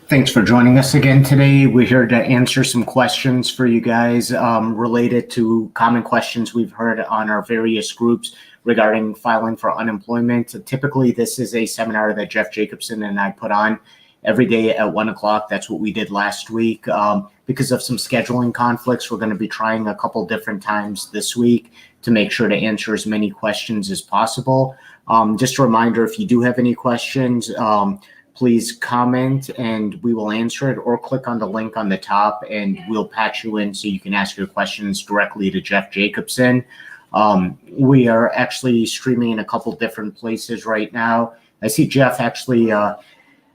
Thanks for joining us again today. We're here to answer some questions for you guys related to common questions we've heard on our various groups regarding filing for unemployment. Typically, this is a seminar that Jeff Jacobson and I put on every day at 1 o'clock. That's what we did last week. Because of some scheduling conflicts, we're going to be trying a couple different times this week to make sure to answer as many questions as possible. Just a reminder, if you do have any questions, please comment and we will answer it, or click on the link on the top and we'll patch you in so you can ask your questions directly to Jeff Jacobson. We are actually streaming in a couple different places right now. I see Jeff actually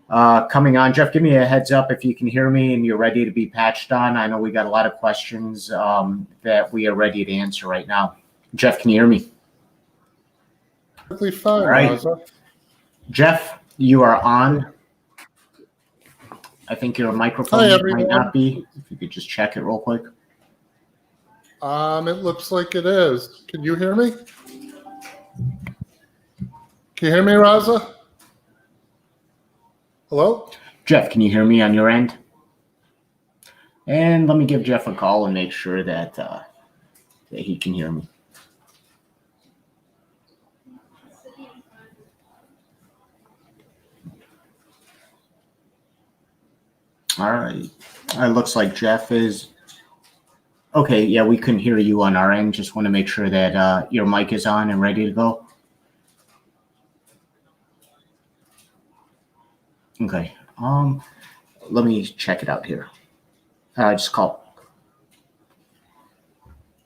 coming on. Jeff, give me a heads up if you can hear me and you're ready to be patched on. I know we got a lot of questions that we are ready to answer right now. Jeff, can you hear me? Perfectly fine, all right. Raza. Jeff, you are on. I think your microphone might not be. If you could just check it real quick. It looks like it is. Can you hear me? Can you hear me, Raza? Hello? Jeff, can you hear me on your end? And let me give Jeff a call and make sure that he can hear me. All right. It looks like Jeff is okay. Yeah, we couldn't hear you on our end. Just want to make sure that your mic is on and ready to go. Okay. Let me check it out here. Just call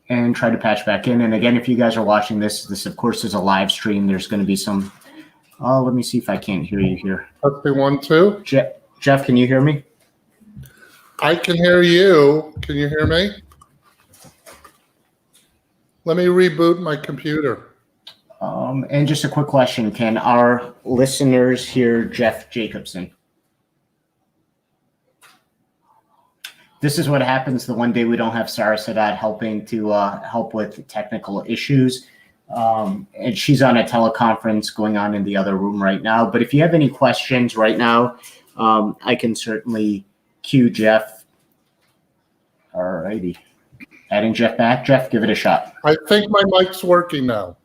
and try to patch back in. And again, if you guys are watching this of course is a live stream. There's going to be some. Let me see if I can't hear you here. Okay, 1, 2. Jeff, can you hear me? I can hear you. Can you hear me? Let me reboot my computer. And just a quick question. Can our listeners hear Jeff Jacobson? This is what happens the one day we don't have Sara Sadat helping to help with technical issues. And she's on a teleconference going on in the other room right now. But if you have any questions right now, I can certainly cue Jeff. All righty. Adding Jeff back. Jeff, give it a shot. I think my mic's working now.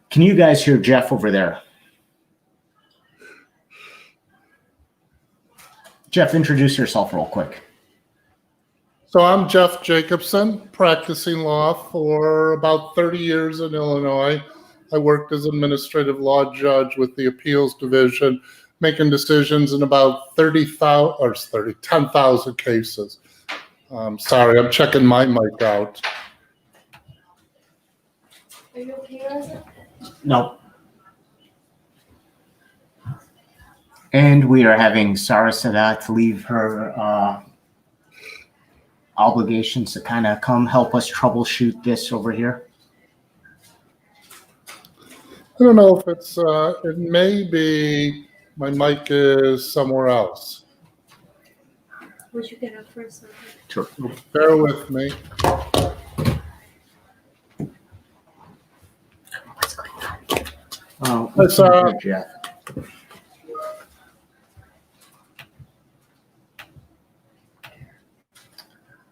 Can you guys hear Jeff over there? Jeff, introduce yourself real quick. So I'm Jeff Jacobson, practicing law for about 30 years in Illinois. I worked as an administrative law judge with the appeals division, making decisions in about 10,000 cases. Sorry, I'm checking my mic out. Are you okay, Raza? No. And we are having Sara Sadat leave her obligations to kind of come help us troubleshoot this over here. I don't know if it's, it may be my mic is somewhere else. Would you get up for a second? Sure. Bear with me. What's going on? Oh, Hi, Sara. Jeff.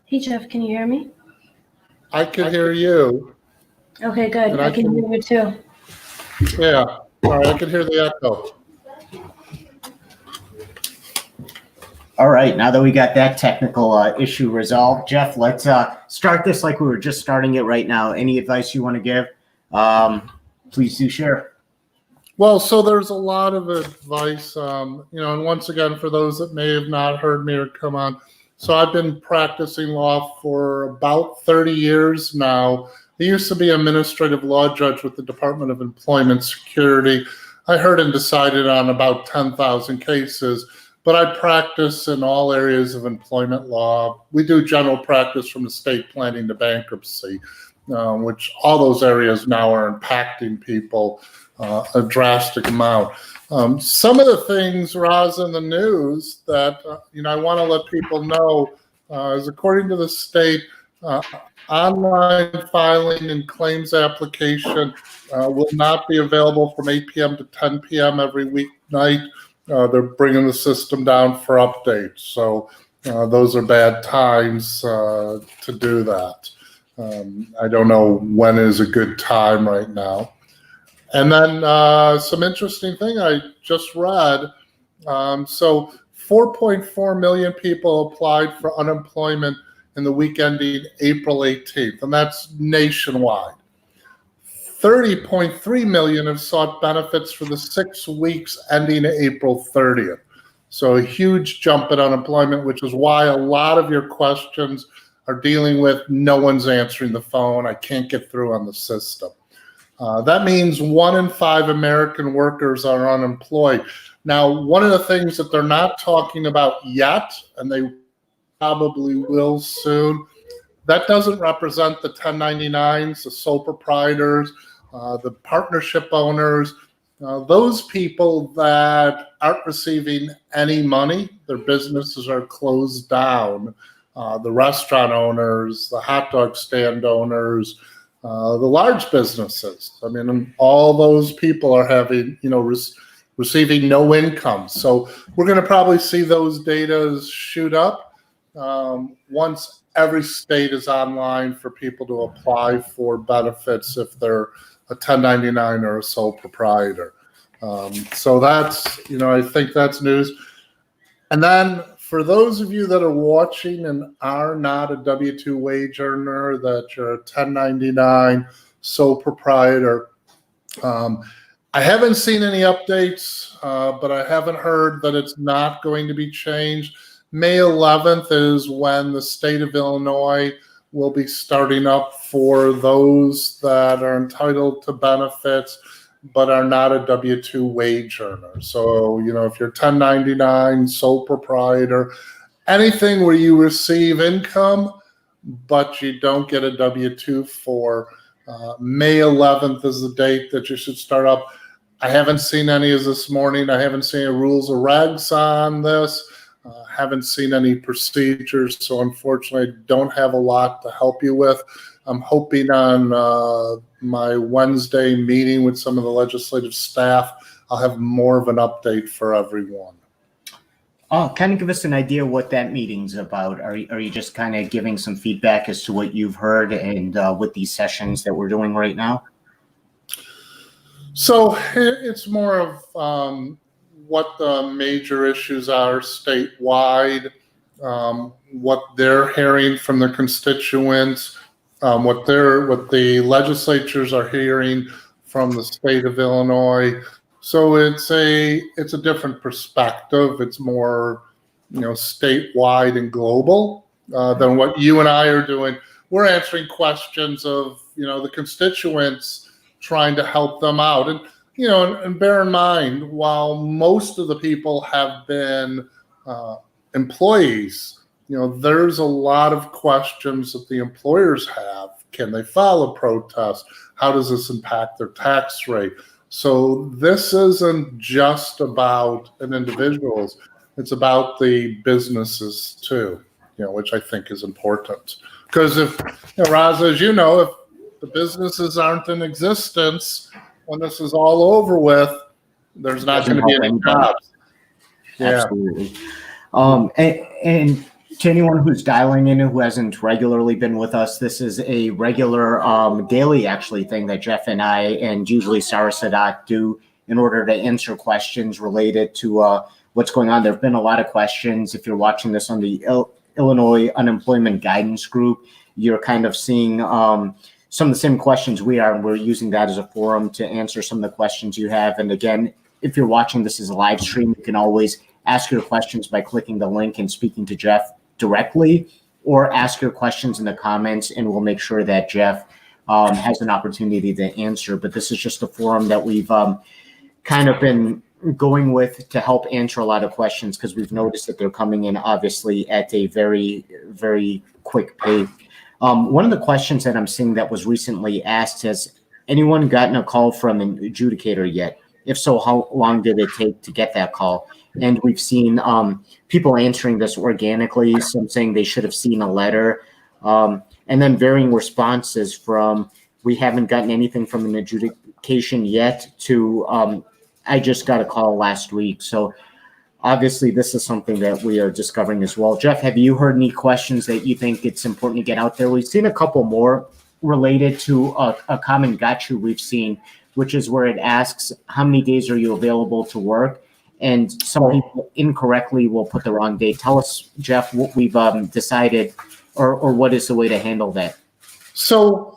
Hey, Jeff, can you hear me? I can hear you. Okay, good. And I can hear you too. Yeah. All right, I can hear the echo. All right, now that we got that technical issue resolved, Jeff, let's start this like we were just starting it right now. Any advice you want to give, please do share. Well, so there's a lot of advice, and once again, for those that may have not heard me or come on, so I've been practicing law for about 30 years now. I used to be an administrative law judge with the Department of Employment Security. I heard and decided on about 10,000 cases, but I practice in all areas of employment law. We do general practice from estate planning to bankruptcy, which all those areas now are impacting people a drastic amount. Some of the things, Raza, in the news that I want to let people know is, according to the state, online filing and claims application will not be available from 8 p.m. to 10 p.m. every weeknight. they're bringing the system down for updates. So those are bad times to do that. I don't know when is a good time right now. And then some interesting thing I just read. So 4.4 million people applied for unemployment in the week ending April 18th, and that's nationwide. 30.3 million have sought benefits for the 6 weeks ending April 30th. So a huge jump in unemployment, which is why a lot of your questions are dealing with no one's answering the phone. I can't get through on the system. That means 1 in 5 American workers are unemployed. Now, one of the things that they're not talking about yet, and they probably will soon, that doesn't represent the 1099s, the sole proprietors, the partnership owners, those people that aren't receiving any money. Their businesses are closed down. The restaurant owners, the hot dog stand owners, the large businesses. I mean, all those people are having, receiving no income. So we're going to probably see those data shoot up once every state is online for people to apply for benefits if they're a 1099 or a sole proprietor. So that's, I think that's news. And then for those of you that are watching and are not a W-2 wage earner, that you're a 1099 sole proprietor, I haven't seen any updates, but I haven't heard that it's not going to be changed. May 11th is when the state of Illinois will be starting up for those that are entitled to benefits but are not a W-2 wage earner. So, if you're 1099, sole proprietor, anything where you receive income but you don't get a W-2 for, May 11th is the date that you should start up. I haven't seen any as this morning. I haven't seen any rules or regs on this. Haven't seen any procedures, so unfortunately I don't have a lot to help you with. I'm hoping on my Wednesday meeting with some of the legislative staff, I'll have more of an update for everyone. Kind of give us an idea what that meeting's about. Are you just kind of giving some feedback as to what you've heard and with these sessions that we're doing right now? So it's more of what the major issues are statewide, what they're hearing from their constituents, what the legislatures are hearing from the state of Illinois. So it's a different perspective. It's more, statewide and global than what you and I are doing. We're answering questions of, the constituents, trying to help them out. And bear in mind, while most of the people have been employees, there's a lot of questions that the employers have. Can they file a protest? How does this impact their tax rate? So this isn't just about an individual's, it's about the businesses too, which I think is important. Because if, Raza, as you know, if the businesses aren't in existence, when this is all over with, there's not going to be any jobs. Yeah. Absolutely. And to anyone who's dialing in who hasn't regularly been with us, this is a regular daily actually thing that Jeff and I and usually Sara Sadat do in order to answer questions related to what's going on. There have been a lot of questions. If you're watching this on the Illinois Unemployment Guidance Group, you're kind of seeing some of the same questions we are, and we're using that as a forum to answer some of the questions you have. And again, if you're watching this as a live stream, you can always ask your questions by clicking the link and speaking to Jeff directly, or ask your questions in the comments, and we'll make sure that Jeff has an opportunity to answer. But this is just a forum that we've kind of been going with to help answer a lot of questions, because we've noticed that they're coming in obviously at a very, very quick pace. One of the questions that I'm seeing that was recently asked, has anyone gotten a call from an adjudicator yet? If so, how long did it take to get that call? And we've seen people answering this organically, some saying they should have seen a letter, and then varying responses from we haven't gotten anything from an adjudication yet to I just got a call last week. So obviously this is something that we are discovering as well. Jeff, have you heard any questions that you think it's important to get out there? We've seen a couple more related to a common gotcha we've seen, which is where it asks, how many days are you available to work? And some people incorrectly will put the wrong date. Tell us, Jeff, what we've decided, or what is the way to handle that? So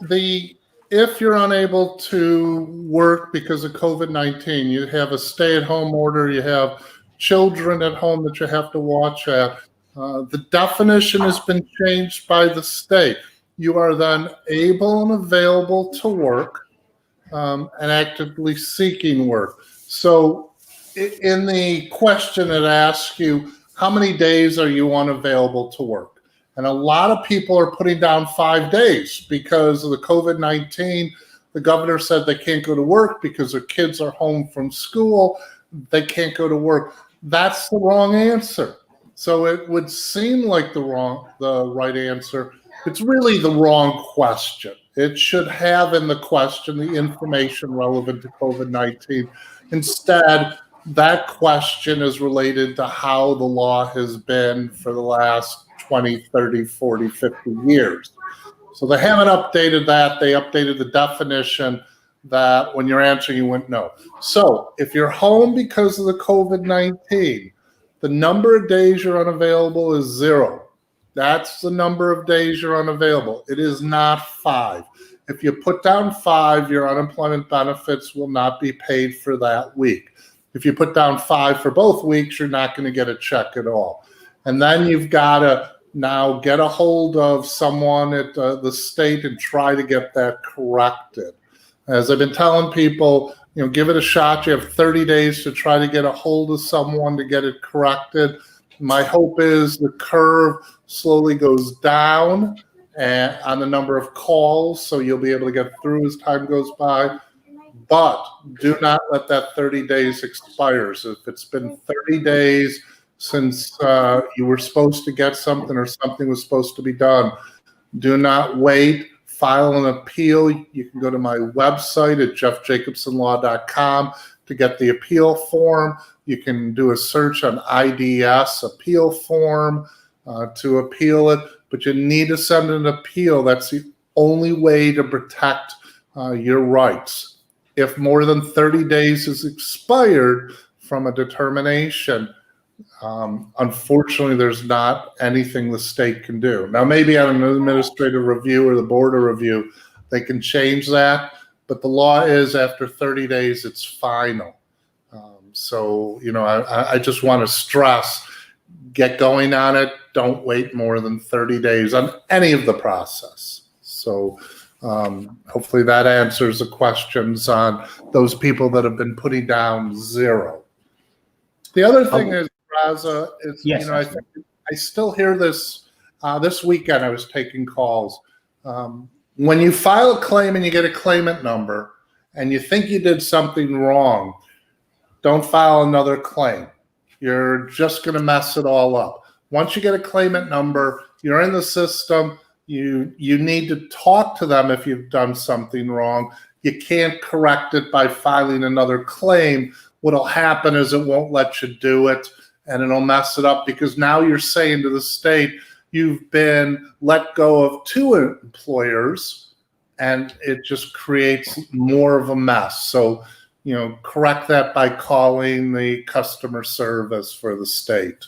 if you're unable to work because of COVID-19, you have a stay-at-home order, you have children at home that you have to watch at, the definition has been changed by the state. You are then able and available to work and actively seeking work. So in the question, it asks you, how many days are you unavailable to work? And a lot of people are putting down 5 days because of the COVID-19. The governor said they can't go to work because their kids are home from school. They can't go to work. That's the wrong answer. So it would seem like the right answer. It's really the wrong question. It should have in the question the information relevant to COVID-19. Instead, that question is related to how the law has been for the last 20, 30, 40, 50 years. So they haven't updated that. They updated the definition that when you're answering, you wouldn't know. So if you're home because of the COVID-19, the number of days you're unavailable is 0. That's the number of days you're unavailable. It is not 5. If you put down 5, your unemployment benefits will not be paid for that week. If you put down 5 for both weeks, you're not going to get a check at all. And then you've got to now get a hold of someone at the state and try to get that corrected. As I've been telling people, give it a shot. You have 30 days to try to get a hold of someone to get it corrected. My hope is the curve slowly goes down and on the number of calls, so you'll be able to get through as time goes by. But do not let that 30 days expire. So if it's been 30 days since you were supposed to get something or something was supposed to be done, do not wait. File an appeal. You can go to my website at jeffjacobsonlaw.com to get the appeal form. You can do a search on IDS appeal form to appeal it, but you need to send an appeal. That's the only way to protect your rights. If more than 30 days is expired from a determination, unfortunately, there's not anything the state can do. Now, maybe on an administrative review or the board of review, they can change that, but the law is after 30 days, it's final. So, I just want to stress, get going on it. Don't wait more than 30 days on any of the process. So hopefully that answers the questions on those people that have been putting down 0. The other thing is, Raza, is, yes, I still hear this. This weekend I was taking calls. When you file a claim and you get a claimant number and you think you did something wrong, don't file another claim. You're just going to mess it all up. Once you get a claimant number, you're in the system. You need to talk to them if you've done something wrong. You can't correct it by filing another claim. What'll happen is it won't let you do it, and it'll mess it up because now you're saying to the state, you've been let go of 2 employers, and it just creates more of a mess. So, correct that by calling the customer service for the state.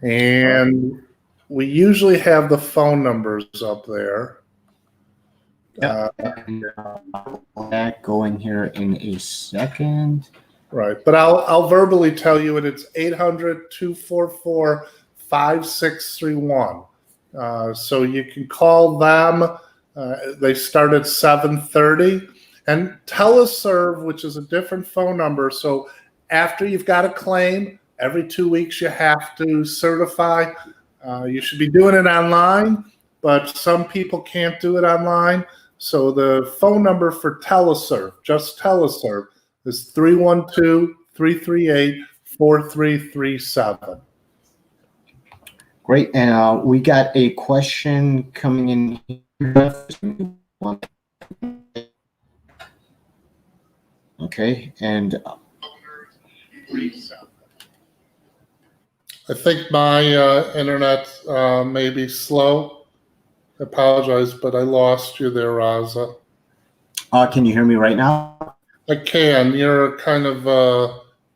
And we usually have the phone numbers up there. That go in here in a second. Right, but I'll verbally tell you it's 800-244-5631. So you can call them. They start at 7:30. And teleserve, which is a different phone number. So after you've got a claim, every 2 weeks you have to certify. You should be doing it online, but some people can't do it online. So the phone number for teleserve, just teleserve, is 312-338-4337. Great. And we got a question coming in here. Okay. And I think my internet may be slow. I apologize, but I lost you there, Raza. Can you hear me right now? I can. You're kind of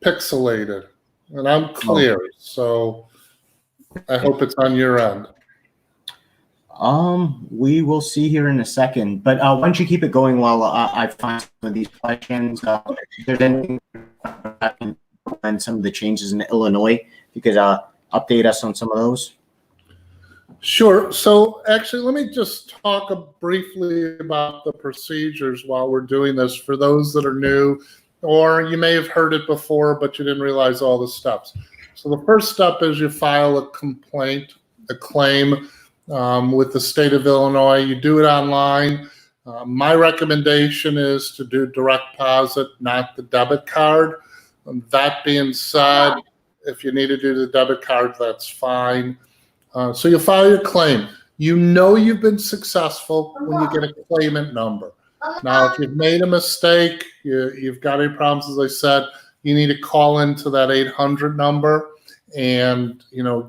pixelated, and I'm clear, so I hope it's on your end. We will see here in a second, but why don't you keep it going while I find some of these questions. If there's anything and some of the changes in Illinois, if you could update us on some of those. Sure. So actually, let me just talk briefly about the procedures while we're doing this for those that are new, or you may have heard it before, but you didn't realize all the steps. So the first step is you file a complaint, a claim with the state of Illinois. You do it online. My recommendation is to do direct deposit, not the debit card. That being said, if you need to do the debit card, that's fine. So you file your claim. You know you've been successful when you get a claimant number. Now, if you've made a mistake, you've got any problems, as I said, you need to call into that 800 number and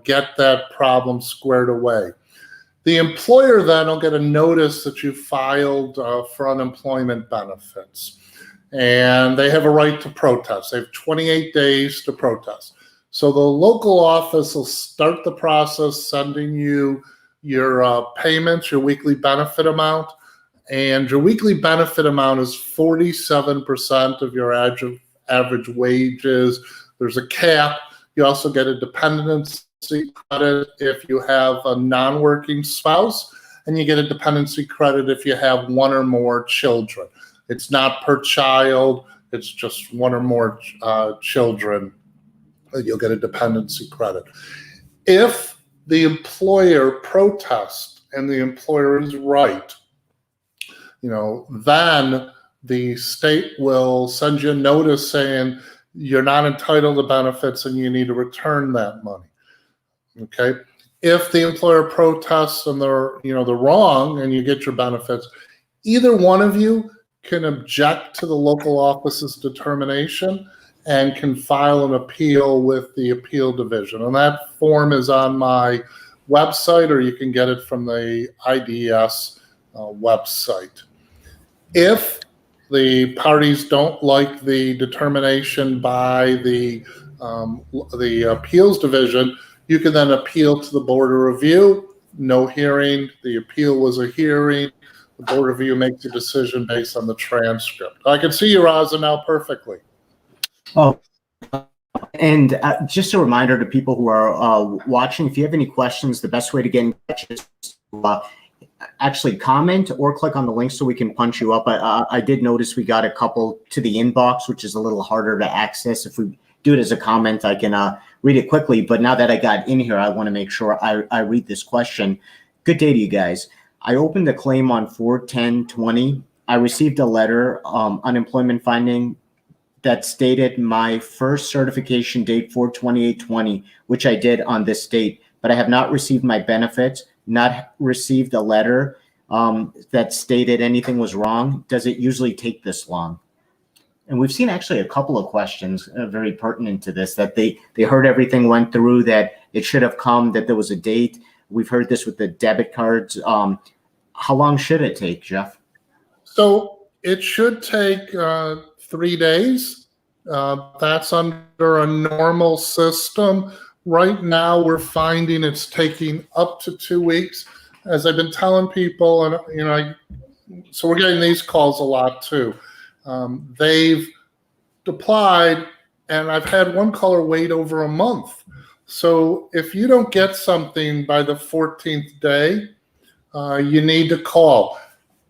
get that problem squared away. The employer then will get a notice that you filed for unemployment benefits, and they have a right to protest. They have 28 days to protest. So the local office will start the process sending you your payments, your weekly benefit amount, and your weekly benefit amount is 47% of your average wages. There's a cap. You also get a dependency credit if you have a non-working spouse, and you get a dependency credit if you have one or more children. It's not per child. It's just one or more children. You'll get a dependency credit. If the employer protests and the employer is right, then the state will send you a notice saying you're not entitled to benefits and you need to return that money. Okay. If the employer protests and they're wrong and you get your benefits, either one of you can object to the local office's determination and can file an appeal with the appeal division. And that form is on my website, or you can get it from the IDS website. If the parties don't like the determination by the appeals division, you can then appeal to the Board of Review. No hearing. The appeal was a hearing. The Board of Review makes a decision based on the transcript. I can see you, Raza, now perfectly. Oh, and just a reminder to people who are watching, if you have any questions, the best way to get in touch is to actually comment or click on the link so we can punch you up. I did notice we got a couple to the inbox, which is a little harder to access. If we do it as a comment, I can read it quickly. But now that I got in here, I want to make sure I read this question. Good day to you guys. I opened a claim on 4/10/20. I received a letter, unemployment finding, that stated my first certification date 4/28/20, which I did on this date, but I have not received my benefits, not received a letter that stated anything was wrong. Does it usually take this long? And we've seen actually a couple of questions very pertinent to this, that they heard everything went through, that it should have come, that there was a date. We've heard this with the debit cards. How long should it take, Jeff? So it should take 3 days. That's under a normal system. Right now, we're finding it's taking up to 2 weeks. As I've been telling people, and so we're getting these calls a lot too. They've applied, and I've had one caller wait over a month. So if you don't get something by the 14th day, you need to call.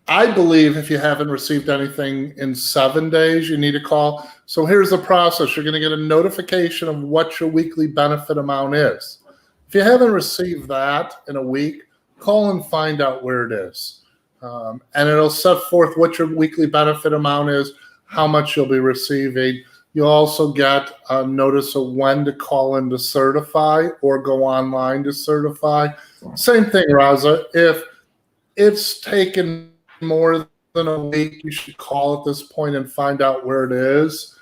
I believe if you haven't received anything in 7 days, you need to call. So here's the process. You're going to get a notification of what your weekly benefit amount is. If you haven't received that in a week, call and find out where it is. And it'll set forth what your weekly benefit amount is, how much you'll be receiving. You'll also get a notice of when to call in to certify or go online to certify. Same thing, Raza. If it's taken more than a week, you should call at this point and find out where it is.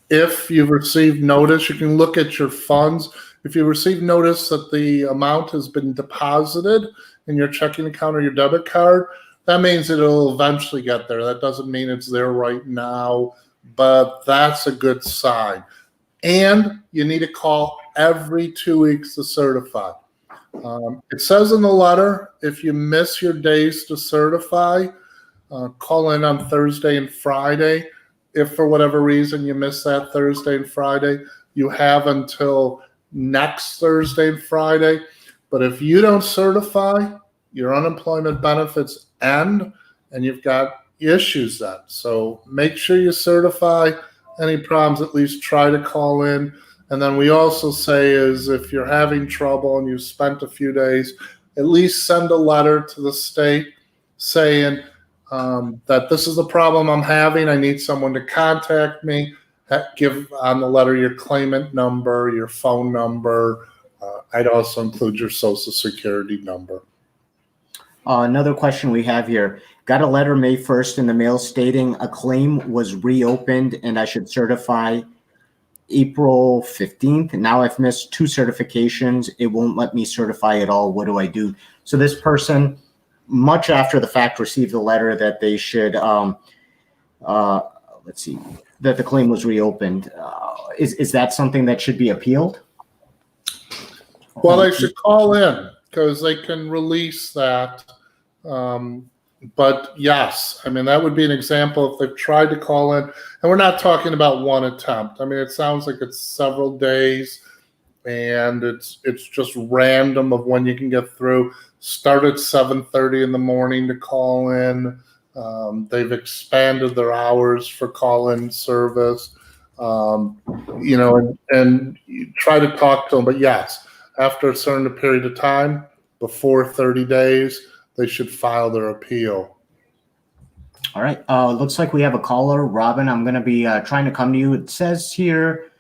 If you've received notice, you can look at your funds. If you receive notice that the amount has been deposited in your checking account or your debit card, that means it'll eventually get there. That doesn't mean it's there right now, but that's a good sign. And you need to call every 2 weeks to certify. It says in the letter, if you miss your days to certify, call in on Thursday and Friday. If for whatever reason you miss that Thursday and Friday, you have until next Thursday and Friday. But if you don't certify, your unemployment benefits end and you've got issues then. So make sure you certify. Any problems, at least try to call in. And then we also say is if you're having trouble and you've spent a few days, at least send a letter to the state saying that this is the problem I'm having. I need someone to contact me. Give on the letter your claimant number, your phone number. I'd also include your social security number. Another question we have here. Got a letter May 1st in the mail stating a claim was reopened and I should certify April 15th. Now I've missed 2 certifications. It won't let me certify at all. What do I do? So this person, much after the fact, received a letter that they should, let's see, that the claim was reopened. Is that something that should be appealed? Well, they should call in because they can release that. But yes, I mean, that would be an example if they've tried to call in, and we're not talking about one attempt. I mean, it sounds like it's several days and it's just random of when you can get through. Start at 7:30 in the morning to call in. They've expanded their hours for call-in service, you know, and you try to talk to them. But yes, after a certain period of time, before 30 days, they should file their appeal. All right. Looks like we have a caller. Robin, I'm going to be trying to come to you. It says here,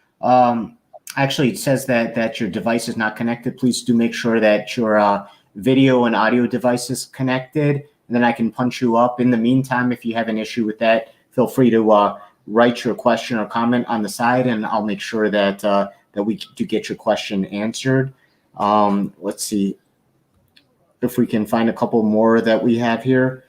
actually, it says that your device is not connected. Please do make sure that your video and audio device is connected, and then I can punch you up. In the meantime, if you have an issue with that, feel free to write your question or comment on the side, and I'll make sure that that we do get your question answered. Let's see if we can find a couple more that we have here.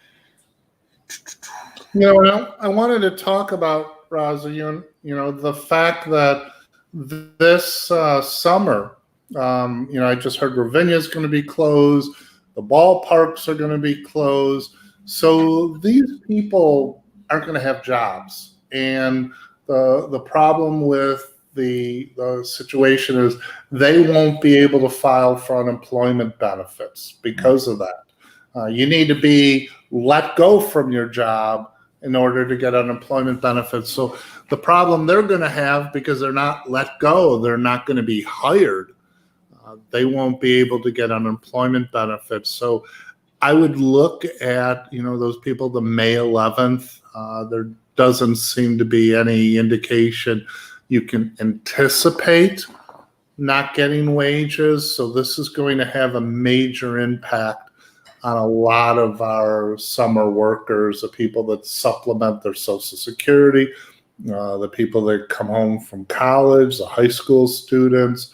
You know, I wanted to talk about, Raza, you know, the fact that this summer, you know, I just heard Ravinia is going to be closed. The ballparks are going to be closed. So these people aren't going to have jobs. And the problem with the situation is they won't be able to file for unemployment benefits because of that. You need to be let go from your job in order to get unemployment benefits. So the problem they're going to have, because they're not let go, they're not going to be hired. They won't be able to get unemployment benefits. So I would look at, you know, those people, the May 11th, there doesn't seem to be any indication you can anticipate not getting wages. So this is going to have a major impact on a lot of our summer workers, the people that supplement their Social Security, the people that come home from college, the high school students,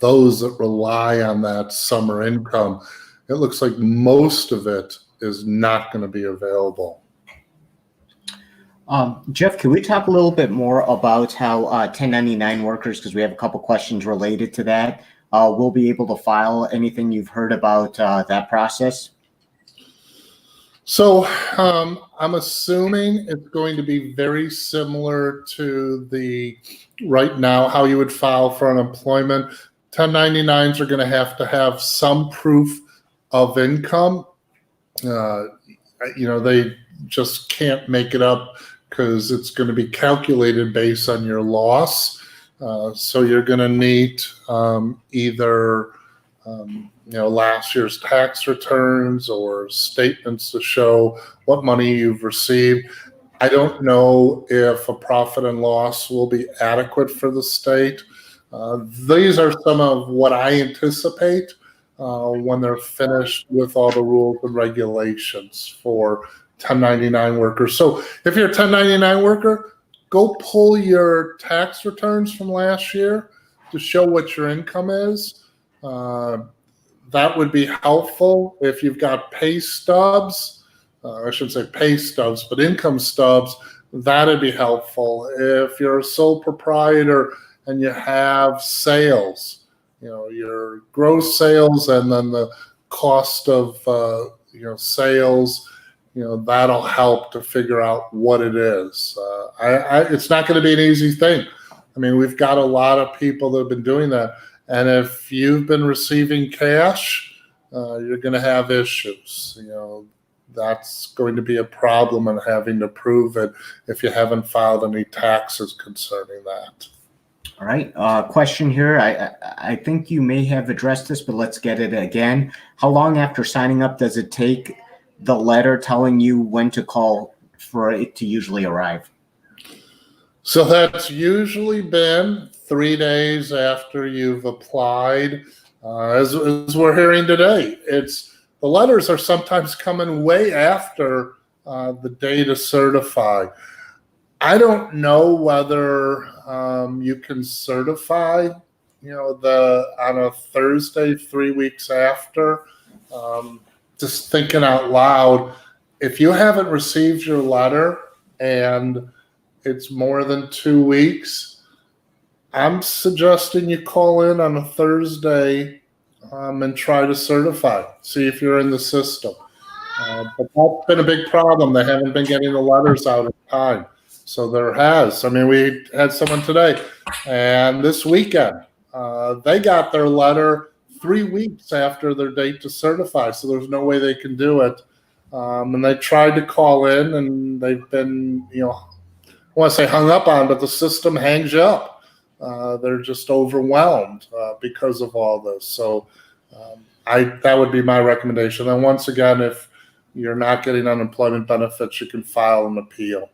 those that rely on that summer income. It looks like most of it is not going to be available. Jeff, can we talk a little bit more about how 1099 workers, because we have a couple questions related to that, will be able to file? Anything you've heard about that process? So I'm assuming it's going to be very similar to the right now, how you would file for unemployment. 1099s are going to have some proof of income. You know, they just can't make it up because it's going to be calculated based on your loss. So you're going to need either you know, last year's tax returns or statements to show what money you've received. I don't know if a profit and loss will be adequate for the state. These are some of what I anticipate when they're finished with all the rules and regulations for 1099 workers. So if you're a 1099 worker, go pull your tax returns from last year to show what your income is. That would be helpful. If you've got pay stubs, I shouldn't say pay stubs, but income stubs, that'd be helpful. If you're a sole proprietor and you have sales, your gross sales and then the cost of sales, that'll help to figure out what it is. It's not going to be an easy thing. I mean, we've got a lot of people that have been doing that. And if you've been receiving cash, you're going to have issues. That's going to be a problem in having to prove it if you haven't filed any taxes concerning that. All right. Question here. I think you may have addressed this, but let's get it again. How long after signing up does it take the letter telling you when to call for it to usually arrive? So that's usually been 3 days after you've applied. As we're hearing today, the letters are sometimes coming way after the day to certify. I don't know whether you can certify, on a Thursday 3 weeks after. Just thinking out loud, if you haven't received your letter and it's more than 2 weeks, I'm suggesting you call in on a Thursday and try to certify. See if you're in the system. But that's been a big problem. They haven't been getting the letters out in time. So there has. I mean, we had someone today, and this weekend, they got their letter 3 weeks after their date to certify. So there's no way they can do it. And they tried to call in, and they've been, I want to say hung up on, but the system hangs you up. They're just overwhelmed because of all this. So that would be my recommendation. And once again, if you're not getting unemployment benefits, you can file an appeal.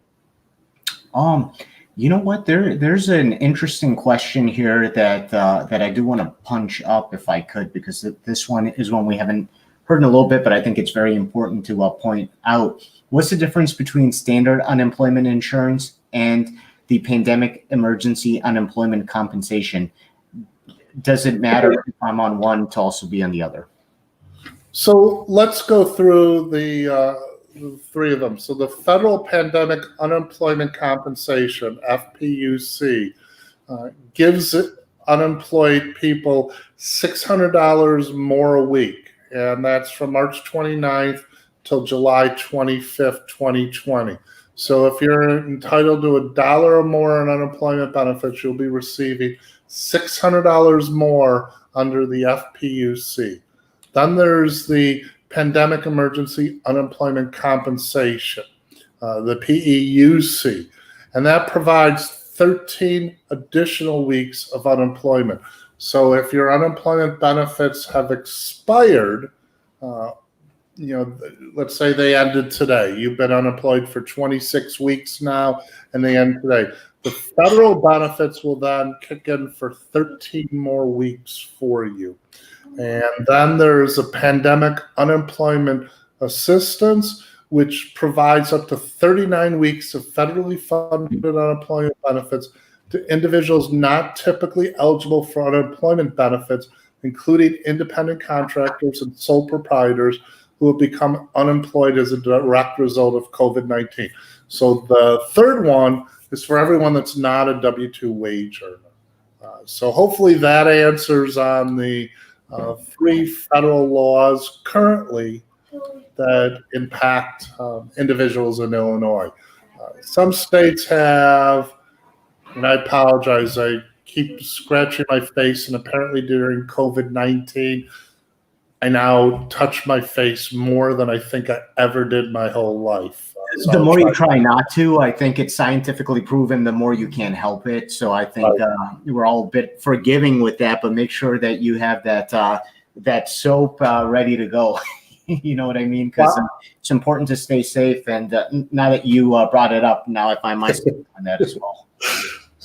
You know what? There's an interesting question here that I do want to punch up if I could, because this one is one we haven't heard in a little bit, but I think it's very important to point out. What's the difference between standard unemployment insurance and the pandemic emergency unemployment compensation? Does it matter if I'm on one to also be on the other? So let's go through the three of them. So the federal pandemic unemployment compensation, FPUC, gives unemployed people $600 more a week. And that's from March 29th till July 25th, 2020. So if you're entitled to $1 or more in unemployment benefits, you'll be receiving $600 more under the FPUC. Then there's the Pandemic Emergency Unemployment Compensation, the PEUC, and that provides 13 additional weeks of unemployment. So if your unemployment benefits have expired, let's say they ended today. You've been unemployed for 26 weeks now, and they end today. The federal benefits will then kick in for 13 more weeks for you. And then there's a pandemic unemployment assistance, which provides up to 39 weeks of federally funded unemployment benefits to individuals not typically eligible for unemployment benefits, including independent contractors and sole proprietors who have become unemployed as a direct result of COVID-19. So the third one is for everyone that's not a W-2 wage earner. So hopefully that answers on the three federal laws currently that impact individuals in Illinois. Some states have, and I apologize, I keep scratching my face, and apparently during COVID-19, I now touch my face more than I think I ever did my whole life. So the more you try not to, I think it's scientifically proven, the more you can't help it. So I think we're all a bit forgiving with that, but make sure that you have that soap ready to go. You know what I mean? Because it's important to stay safe. And now that you brought it up, now I find myself on that as well.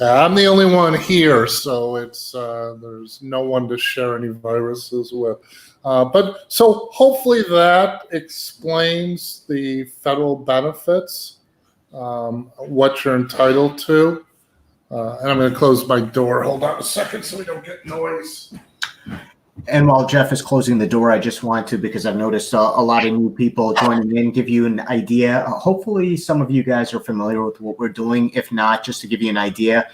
I'm the only one here, so it's there's no one to share any viruses with. But so hopefully that explains the federal benefits, what you're entitled to. And I'm going to close my door. Hold on a second so we don't get noise. And while Jeff is closing the door, I just want to, because I've noticed a lot of new people joining in, give you an idea. Hopefully some of you guys are familiar with what we're doing. If not, just to give you an idea,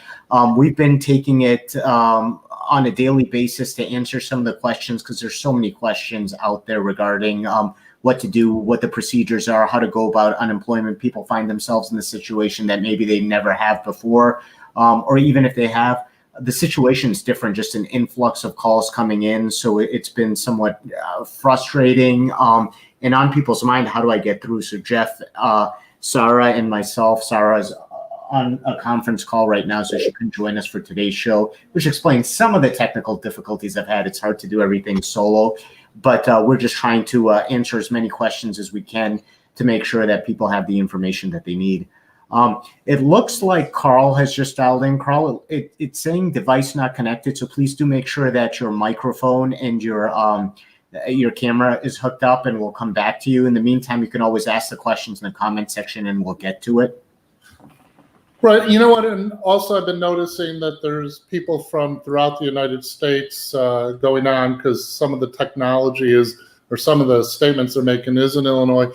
we've been taking it on a daily basis to answer some of the questions, because there's so many questions out there regarding what to do, what the procedures are, how to go about unemployment. People find themselves in the situation that maybe they never have before, or even if they have, the situation is different, just an influx of calls coming in. So it's been somewhat frustrating and on people's mind, how do I get through? So Jeff, Sarah, and myself, Sarah's on a conference call right now, so she couldn't join us for today's show, which explains some of the technical difficulties I've had. It's hard to do everything solo, but we're just trying to answer as many questions as we can to make sure that people have the information that they need. It looks like Carl has just dialed in. Carl, it's saying device not connected, so please do make sure that your microphone and your camera is hooked up, and we'll come back to you. In the meantime, you can always ask the questions in the comment section, and we'll get to it. Right. You know what? And also, I've been noticing that there's people from throughout the United States going on, because some of the technology or some of the statements they're making is in Illinois.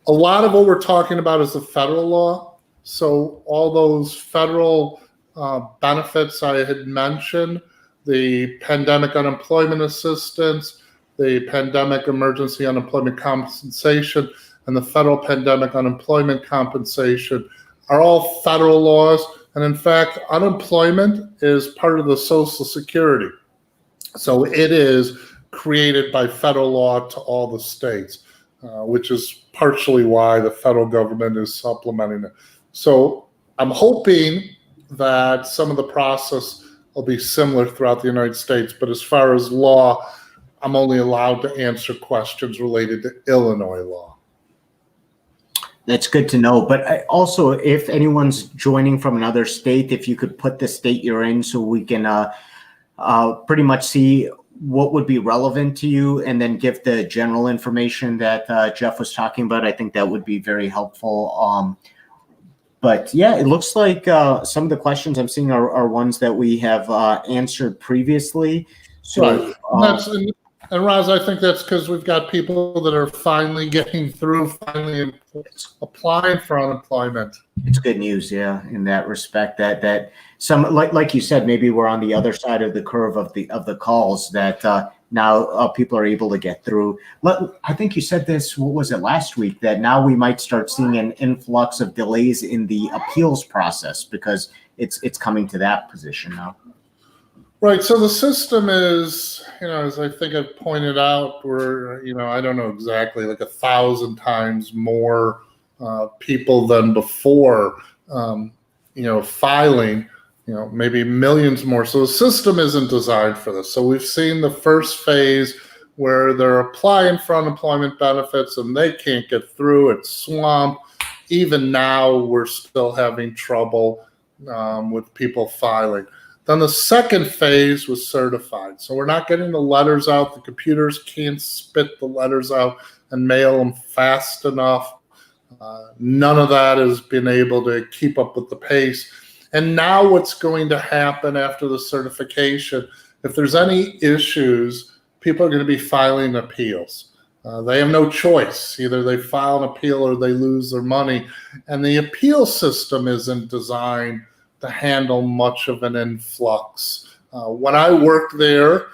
A lot of what we're talking about is the federal law. So all those federal benefits I had mentioned, the pandemic unemployment assistance, the pandemic emergency unemployment compensation, and the federal pandemic unemployment compensation are all federal laws. And in fact, unemployment is part of the Social Security. So it is created by federal law to all the states, which is partially why the federal government is supplementing it. So I'm hoping that some of the process will be similar throughout the United States. But as far as law, I'm only allowed to answer questions related to Illinois law. That's good to know. But also, if anyone's joining from another state, if you could put the state you're in so we can pretty much see what would be relevant to you, and then give the general information that Jeff was talking about. I think that would be very helpful. But yeah, it looks like some of the questions I'm seeing are ones that we have answered previously. So, right. And Roz, I think that's because we've got people that are finally getting through, finally applying for unemployment. It's good news, yeah, in that respect. That some, like you said, maybe we're on the other side of the curve of the calls that now people are able to get through. I think you said this, what was it, last week, that now we might start seeing an influx of delays in the appeals process because it's coming to that position now. Right. So the system is, as I think I've pointed out, we're, I don't know exactly, like 1,000 times more people than before, filing, maybe millions more. So the system isn't designed for this. So we've seen the first phase where they're applying for unemployment benefits and they can't get through. It's swamped. Even now, we're still having trouble with people filing. Then the second phase was certified. So we're not getting the letters out. The computers can't spit the letters out and mail them fast enough. None of that has been able to keep up with the pace. And now what's going to happen after the certification, if there's any issues, people are going to be filing appeals. They have no choice. Either they file an appeal or they lose their money. And the appeal system isn't designed to handle much of an influx. When I worked there,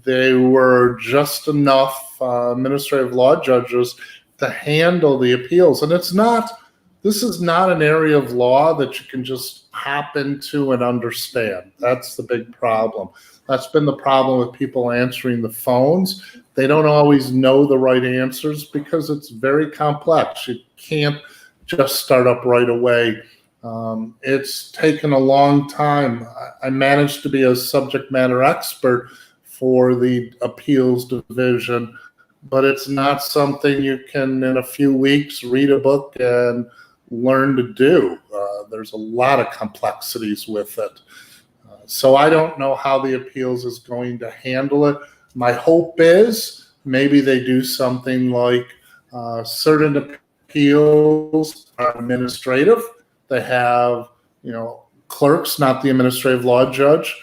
they were just enough administrative law judges to handle the appeals. And this is not an area of law that you can just hop into and understand. That's the big problem. That's been the problem with people answering the phones. They don't always know the right answers because it's very complex. You can't just start up right away. It's taken a long time. I managed to be a subject matter expert for the appeals division, but it's not something you can, in a few weeks, read a book and learn to do. There's a lot of complexities with it. So I don't know how the appeals is going to handle it. My hope is maybe they do something like certain appeals are administrative. They have, clerks, not the administrative law judge,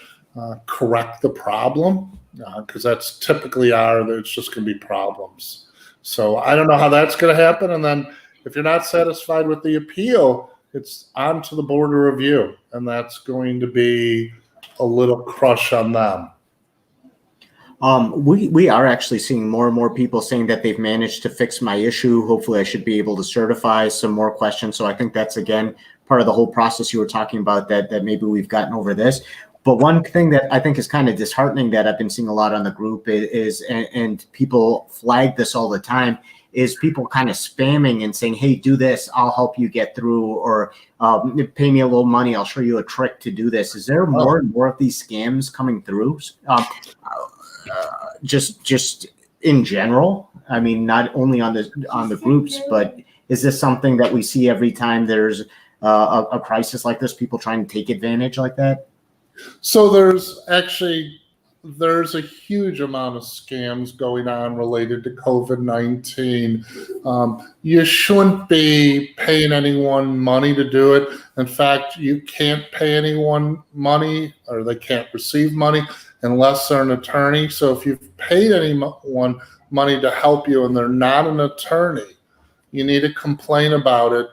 correct the problem, because that's typically there's just going to be problems. So I don't know how that's going to happen. And then if you're not satisfied with the appeal, it's on to the board of review, and that's going to be a little crush on them. We are actually seeing more and more people saying that they've managed to fix my issue. Hopefully I should be able to certify some more questions. So I think that's, again, part of the whole process you were talking about, that maybe we've gotten over this. But one thing that I think is kind of disheartening that I've been seeing a lot on the group is and people flag this all the time, is people kind of spamming and saying, hey, do this, I'll help you get through, or pay me a little money, I'll show you a trick to do this. Is there more and more of these scams coming through? Just in general? I mean, not only on the groups, but is this something that we see every time there's a crisis like this, people trying to take advantage like that? So there's a huge amount of scams going on related to COVID-19. You shouldn't be paying anyone money to do it. In fact, you can't pay anyone money, or they can't receive money unless they're an attorney. So if you've paid anyone money to help you and they're not an attorney, you need to complain about it,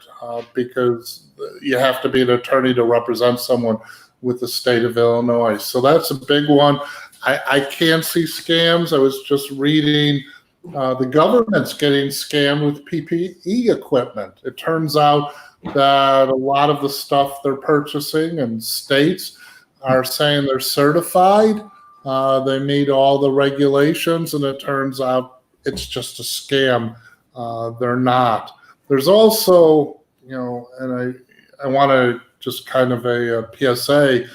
because you have to be an attorney to represent someone with the state of Illinois. So that's a big one. I can see scams. I was just reading the government's getting scammed with PPE equipment. It turns out that a lot of the stuff they're purchasing, and states are saying they're certified, they meet all the regulations, and it turns out it's just a scam. They're not. There's also, and I want to just kind of a PSA,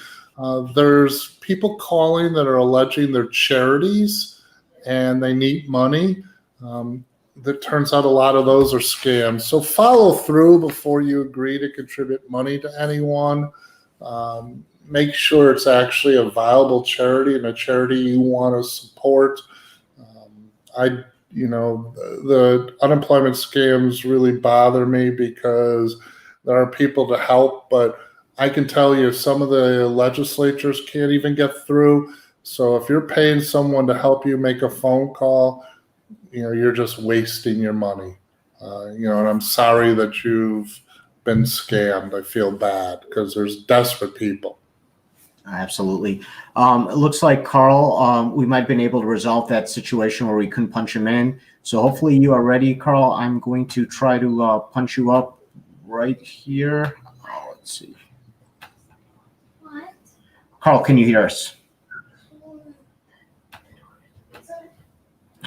there's people calling that are alleging they're charities and they need money. That turns out a lot of those are scams. So follow through before you agree to contribute money to anyone. Make sure it's actually a viable charity and a charity you want to support. The unemployment scams really bother me because there are people to help, but I can tell you some of the legislatures can't even get through. So if you're paying someone to help you make a phone call, you're just wasting your money. And I'm sorry that you've been scammed. I feel bad because there's desperate people. Absolutely. It looks like, Carl, we might have been able to resolve that situation where we couldn't punch him in. So hopefully you are ready, Carl. I'm going to try to punch you up right here. Let's see. Carl, can you hear us?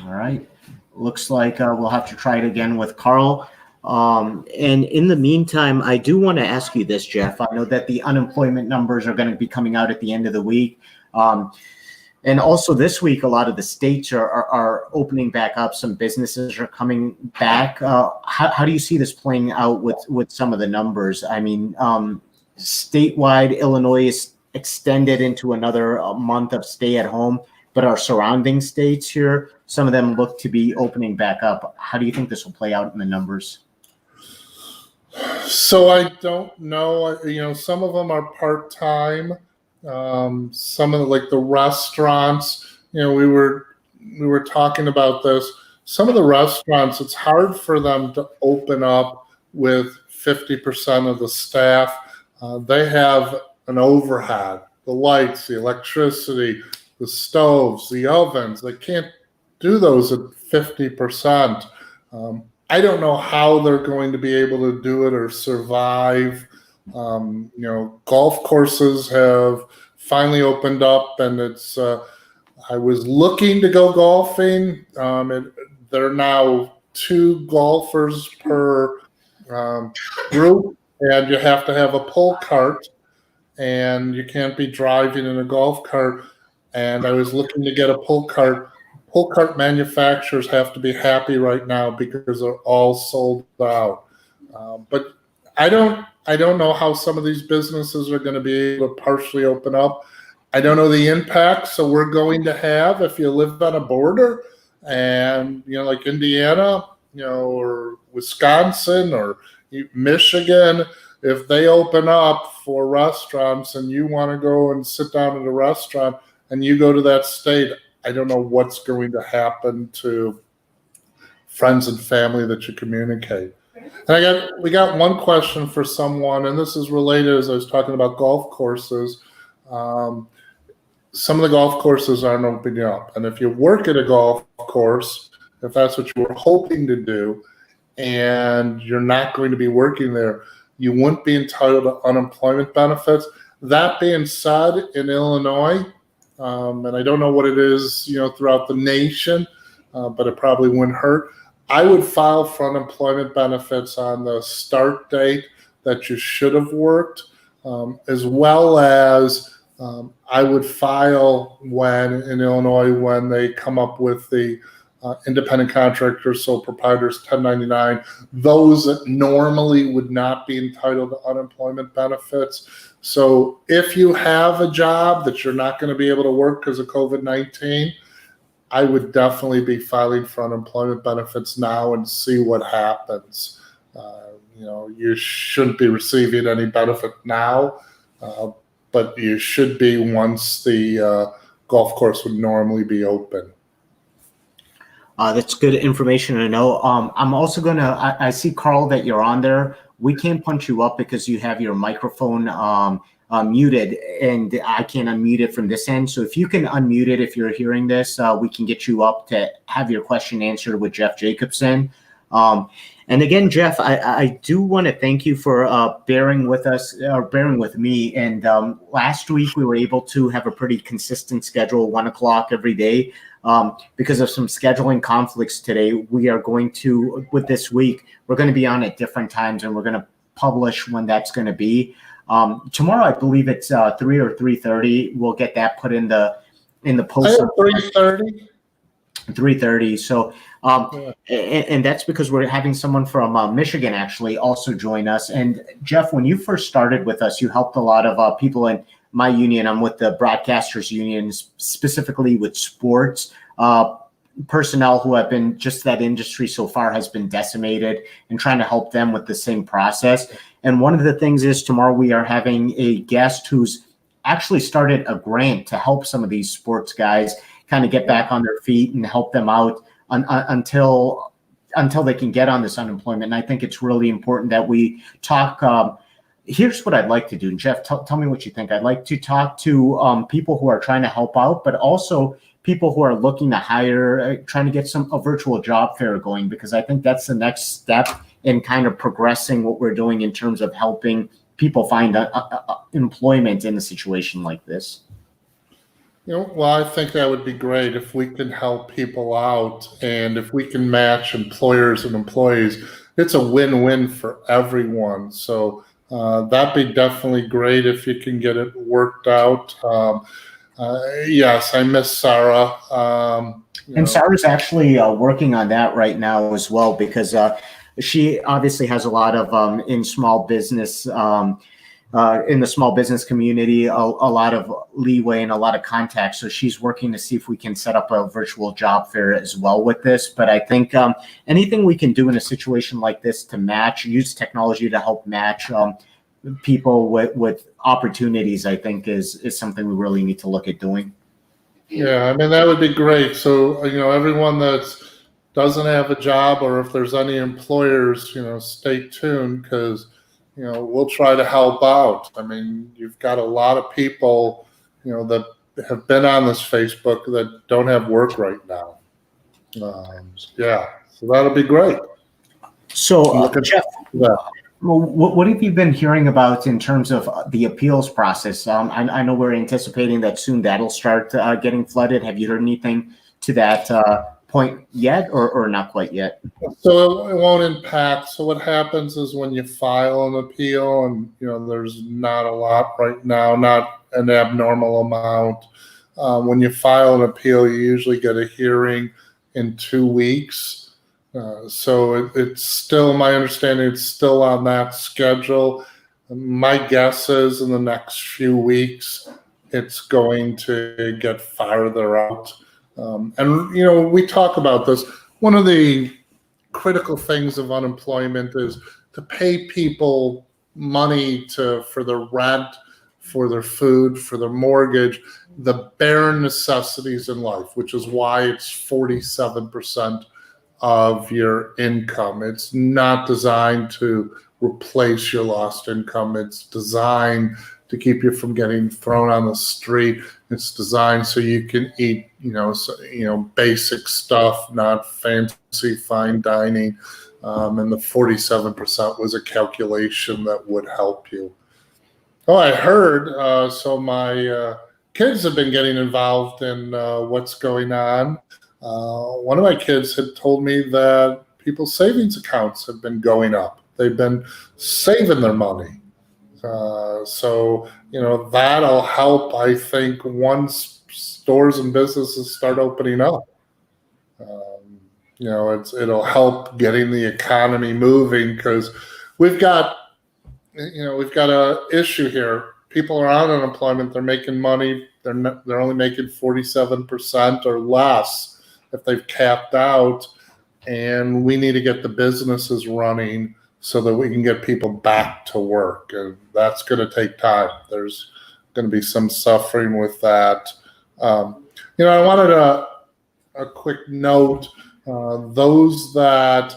All right. Looks like we'll have to try it again with Carl. And in the meantime, I do want to ask you this, Jeff. I know that the unemployment numbers are going to be coming out at the end of the week. And also this week, a lot of the states are opening back up. Some businesses are coming back. How do you see this playing out with some of the numbers? I mean, statewide, Illinois is extended into another month of stay at home, but our surrounding states here, some of them look to be opening back up. How do you think this will play out in the numbers? So I don't know. Some of them are part-time. Some of the restaurants, we were talking about this. Some of the restaurants, it's hard for them to open up with 50% of the staff. They have an overhead, the lights, the electricity, the stoves, the ovens. They can't do those at 50%. I don't know how they're going to be able to do it or survive. Golf courses have finally opened up, and it's. I was looking to go golfing. There are now 2 golfers per group, and you have to have a pull cart, and you can't be driving in a golf cart. And I was looking to get a pull cart. Pull cart manufacturers have to be happy right now because they're all sold out. But I don't know how some of these businesses are going to be able to partially open up. I don't know the impact. So we're going to have, if you live on a border and, like Indiana, or Wisconsin or Michigan, if they open up for restaurants and you want to go and sit down at a restaurant and you go to that state, I don't know what's going to happen to friends and family that you communicate. And we got one question for someone, and this is related, as I was talking about golf courses. Some of the golf courses aren't opening up. And if you work at a golf course, if that's what you were hoping to do, and you're not going to be working there, you wouldn't be entitled to unemployment benefits. That being said, in Illinois, and I don't know what it is, throughout the nation, but it probably wouldn't hurt. I would file for unemployment benefits on the start date that you should have worked, as well as I would file in Illinois, when they come up with the independent contractors, sole proprietors, 1099, those that normally would not be entitled to unemployment benefits. So if you have a job that you're not going to be able to work because of COVID-19, I would definitely be filing for unemployment benefits now and see what happens. You shouldn't be receiving any benefit now, but you should be once the golf course would normally be open. That's good information to know. I'm also I see, Carl, that you're on there. We can't punch you up because you have your microphone muted, and I can't unmute it from this end. So if you can unmute it, if you're hearing this, we can get you up to have your question answered with Jeff Jacobson. And again, Jeff, I do want to thank you for bearing with us, or bearing with me. And last week we were able to have a pretty consistent schedule, 1 o'clock every day. Because of some scheduling conflicts today, we are going to, with this week, we're going to be on at different times, and we're going to publish when that's going to be. Tomorrow, I believe it's 3 or 3:30. We'll get that put in the post. 3:30. 3:30. So, and that's because we're having someone from Michigan actually also join us. And Jeff, when you first started with us, you helped a lot of people in my union. I'm with the Broadcasters Union, specifically with sports personnel who have been, just that industry so far has been decimated, and trying to help them with the same process. And one of the things is, tomorrow we are having a guest who's actually started a grant to help some of these sports guys kind of get back on their feet and help them out until they can get on this unemployment. And I think it's really important that we talk. Here's what I'd like to do. And Jeff, tell me what you think. I'd like to talk to people who are trying to help out, but also people who are looking to hire, trying to get a virtual job fair going, because I think that's the next step in kind of progressing what we're doing in terms of helping people find employment in a situation like this. Well, I think that would be great if we can help people out, and if we can match employers and employees. It's a win-win for everyone. So that'd be definitely great if you can get it worked out. Yes, I miss Sarah. And Sarah's actually working on that right now as well, because she obviously has a lot of in small business. In the small business community, a lot of leeway and a lot of contacts. So she's working to see if we can set up a virtual job fair as well with this. But I think anything we can do in a situation like this to use technology to help match people with opportunities, I think is something we really need to look at doing. Yeah, I mean, that would be great. So, everyone that doesn't have a job, or if there's any employers, stay tuned, because we'll try to help out. I mean, you've got a lot of people, that have been on this Facebook that don't have work right now. Yeah, so that'll be great. So, Jeff, what have you been hearing about in terms of the appeals process? I know we're anticipating that soon that'll start getting flooded. Have you heard anything to that point yet, or not quite yet? So it won't impact. So what happens is, when you file an appeal, and there's not a lot right now, not an abnormal amount. When you file an appeal, you usually get a hearing in 2 weeks. So it's still, my understanding, it's still on that schedule. My guess is in the next few weeks, it's going to get farther out. And we talk about this. One of the critical things of unemployment is to pay people money for their rent, for their food, for their mortgage, the bare necessities in life, which is why it's 47% of your income. It's not designed to replace your lost income. It's designed to keep you from getting thrown on the street. It's designed so you can eat, basic stuff, not fancy fine dining. And the 47% was a calculation that would help you. Oh, I heard. So my kids have been getting involved in what's going on. One of my kids had told me that people's savings accounts have been going up. They've been saving their money. So that'll help, I think, once stores and businesses start opening up. It'll help getting the economy moving, because we've got an issue here. People are on unemployment. They're making money. They're only making 47% or less if they've capped out, and we need to get the businesses running so that we can get people back to work, and that's going to take time. There's going to be some suffering with that. I wanted a quick note. Those that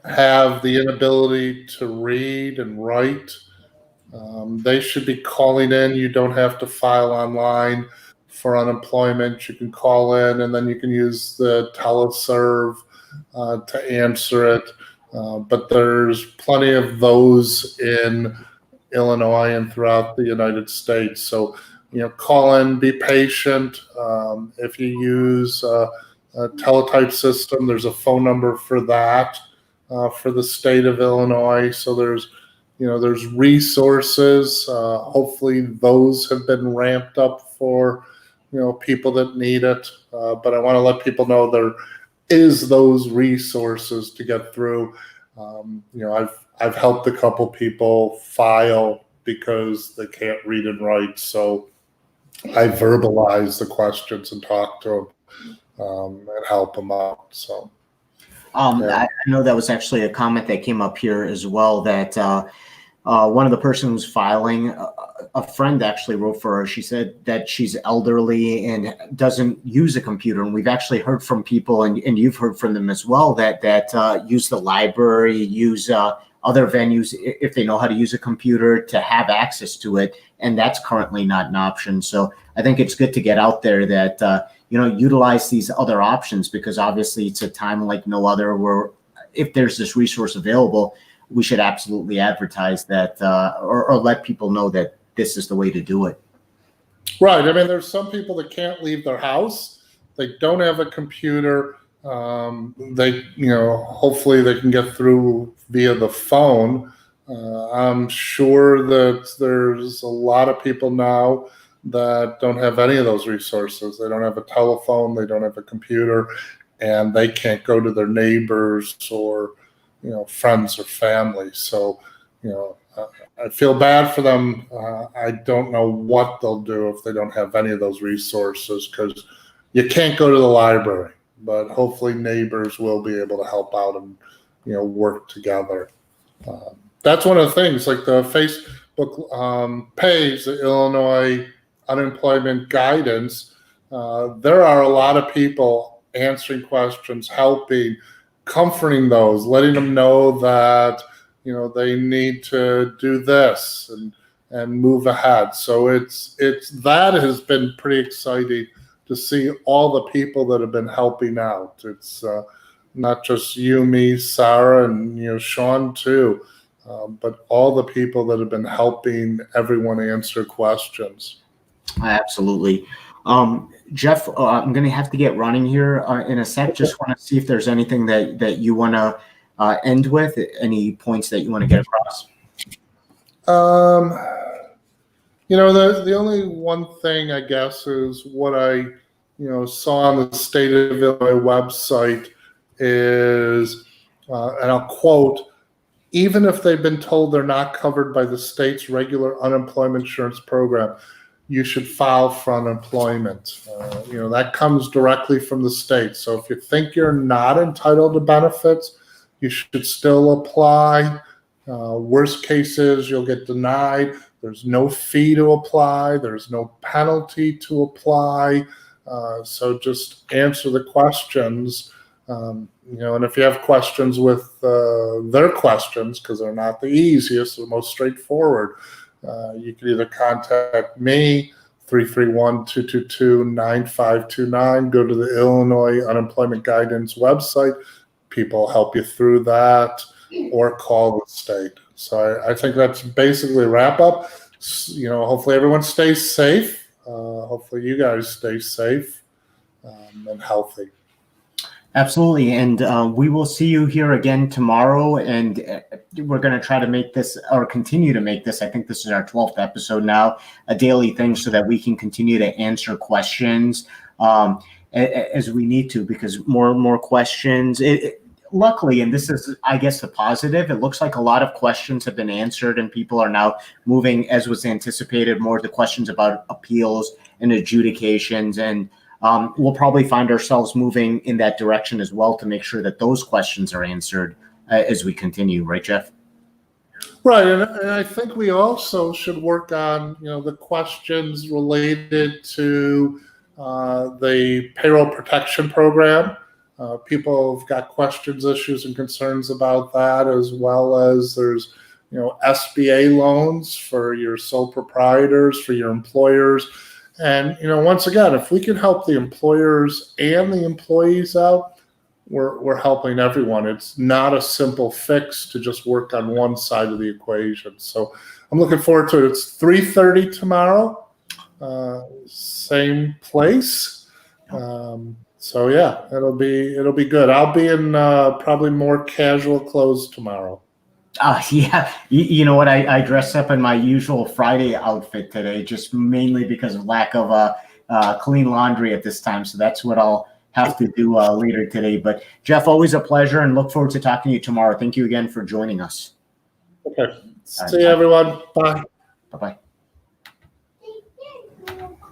have the inability to read and write, they should be calling in. You don't have to file online for unemployment. You can call in, and then you can use the teleserve to answer it. But there's plenty of those in Illinois and throughout the United States. So, call in, be patient. If you use a teletype system, there's a phone number for that for the state of Illinois. So there's resources. Hopefully those have been ramped up for, people that need it. But I want to let people know there is those resources to get through. I've helped a couple people file because they can't read and write. So I verbalize the questions and talk to them and help them out. So. I know that was actually a comment that came up here as well, that one of the person who's filing, a friend actually wrote for her. She said that she's elderly and doesn't use a computer. And we've actually heard from people, and you've heard from them as well, that use the library, use other venues if they know how to use a computer to have access to it. And that's currently not an option. So I think it's good to get out there that, utilize these other options, because obviously it's a time like no other where if there's this resource available, we should absolutely advertise that or let people know that this is the way to do it. Right. I mean, there's some people that can't leave their house. They don't have a computer. Hopefully they can get through via the phone. I'm sure that there's a lot of people now that don't have any of those resources. They don't have a telephone, they don't have a computer, and they can't go to their neighbors or, friends or family. So, I feel bad for them. I don't know what they'll do if they don't have any of those resources, because you can't go to the library, but hopefully neighbors will be able to help out and, work together. That's one of the things, like the Facebook page, the Illinois Unemployment Guidance. There are a lot of people answering questions, helping, comforting those, letting them know that, they need to do this and move ahead. So it's that has been pretty exciting to see all the people that have been helping out. It's not just you, me, Sarah, and Sean too, but all the people that have been helping everyone answer questions. Absolutely. Jeff, I'm going to have to get running here in a sec. Just want to see if there's anything that you want to end with, any points that you want to get across. The only one thing, I guess, is what I, saw on the State of Illinois website is, and I'll quote, even if they've been told they're not covered by the state's regular unemployment insurance program, you should file for unemployment. That comes directly from the state. So if you think you're not entitled to benefits, you should still apply. Worst cases, you'll get denied. There's no fee to apply. There's no penalty to apply. So just answer the questions. And if you have questions with their questions, because they're not the easiest, the most straightforward, you can either contact me, 331-222-9529. Go to the Illinois Unemployment Guidance website. People help you through that, or call the state. So I think that's basically a wrap up. Hopefully everyone stays safe. Hopefully you guys stay safe and healthy. Absolutely. And we will see you here again tomorrow. And we're going to try to make this, or continue to make this, I think this is our 12th episode now, a daily thing, so that we can continue to answer questions as we need to, because more and more questions. Luckily, and this is, I guess, the positive, it looks like a lot of questions have been answered, and people are now moving, as was anticipated, more to questions about appeals and adjudications. And we'll probably find ourselves moving in that direction as well, to make sure that those questions are answered as we continue. Right, Jeff? Right. And I think we also should work on, the questions related to the payroll protection program. People have got questions, issues, and concerns about that, as well as there's, SBA loans for your sole proprietors, for your employers. And, once again, if we can help the employers and the employees out, we're helping everyone. It's not a simple fix to just work on one side of the equation. So I'm looking forward to it. It's 3:30 tomorrow, same place. So yeah, it'll be good. I'll be in probably more casual clothes tomorrow. Yeah. You know what? I dressed up in my usual Friday outfit today, just mainly because of lack of clean laundry at this time. So that's what I'll have to do later today. But Jeff, always a pleasure, and look forward to talking to you tomorrow. Thank you again for joining us. Okay. See you, everyone. Bye. Bye-bye.